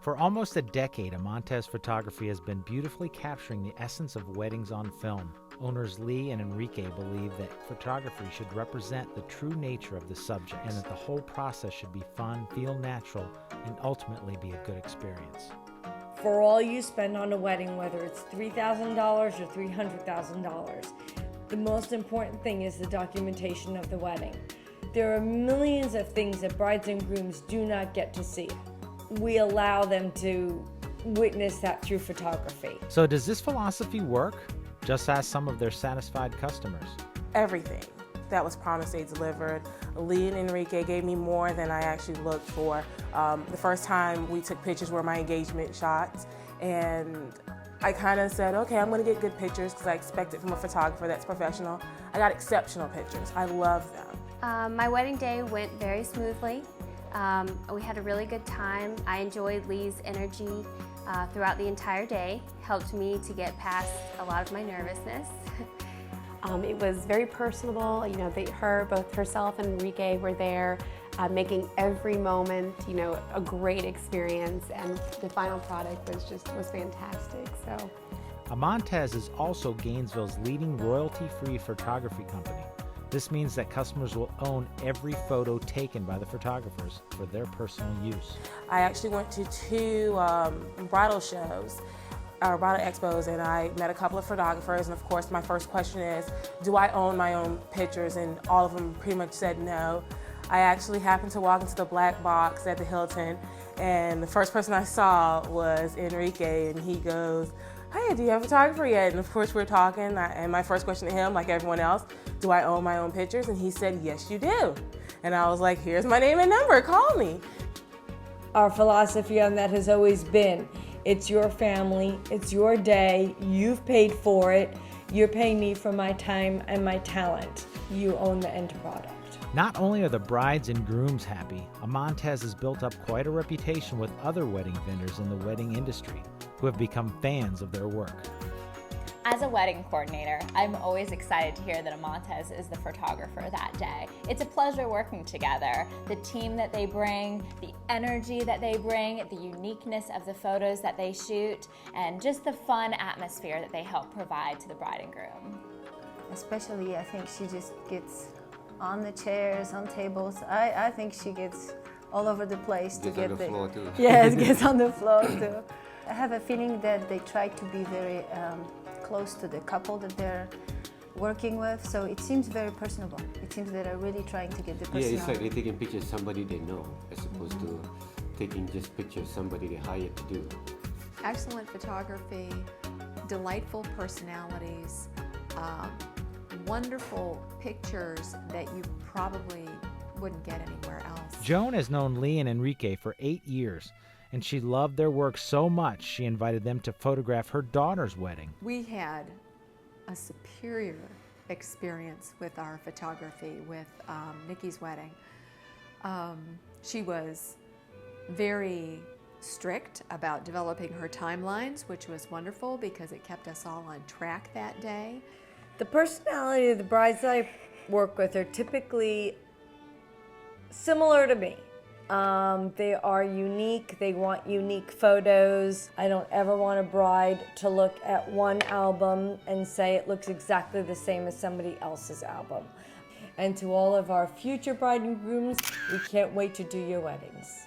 For almost a decade, Amantez Photography has been beautifully capturing the essence of weddings on film. Owners Lee and Enrique believe that photography should represent the true nature of the subject and that the whole process should be fun, feel natural, and ultimately be a good experience. For all you spend on a wedding, whether it's $3,000 or $300,000, the most important thing is the documentation of the wedding. There are millions of things that brides and grooms do not get to see. We allow them to witness that through photography. So does this philosophy work? Just ask some of their satisfied customers. Everything that was promised, they delivered. Lee and Enrique gave me more than I actually looked for. The first time we took pictures were my engagement shots, and I kind of said, okay, I'm gonna get good pictures because I expect it from a photographer that's professional. I got exceptional pictures. I love them. My wedding day went very smoothly. We had a really good time. I enjoyed Lee's energy throughout the entire day. Helped me to get past a lot of my nervousness. It was very personable. You know, both herself and Enrique were there, making every moment, you know, a great experience. And the final product was fantastic. So, Amantez is also Gainesville's leading royalty-free photography company. This means that customers will own every photo taken by the photographers for their personal use. I actually went to two bridal shows, bridal expos, and I met a couple of photographers, and of course my first question is, do I own my own pictures? And all of them pretty much said no. I actually happened to walk into the black box at the Hilton, and the first person I saw was Enrique, and he goes, hey, do you have a photographer yet? And of course we're talking, and my first question to him, like everyone else, do I own my own pictures? And he said, yes, you do. And I was like, here's my name and number, call me. Our philosophy on that has always been, it's your family, it's your day, you've paid for it, you're paying me for my time and my talent. You own the end product. Not only are the brides and grooms happy, Amantez has built up quite a reputation with other wedding vendors in the wedding industry who have become fans of their work. As a wedding coordinator, I'm always excited to hear that Amantez is the photographer that day. It's a pleasure working together. The team that they bring, the energy that they bring, the uniqueness of the photos that they shoot, and just the fun atmosphere that they help provide to the bride and groom. Especially, I think she just gets on the chairs, on tables. I think she gets all over the place to get on the floor too. Yes, gets on the floor too. I have a feeling that they try to be very close to the couple that they're working with, so it seems very personable. It seems that they're really trying to get the personality. Yeah, it's like they're taking pictures of somebody they know, as opposed to taking just pictures of somebody they hired to do. Excellent photography, delightful personalities, wonderful pictures that you probably wouldn't get anywhere else. Joan has known Lee and Enrique for 8 years, and she loved their work so much she invited them to photograph her daughter's wedding. We had a superior experience with our photography with Nikki's wedding. She was very strict about developing her timelines, which was wonderful because it kept us all on track that day. The personality of the brides that I work with are typically similar to me. They are unique, they want unique photos. I don't ever want a bride to look at one album and say it looks exactly the same as somebody else's album. And to all of our future bride and grooms, we can't wait to do your weddings.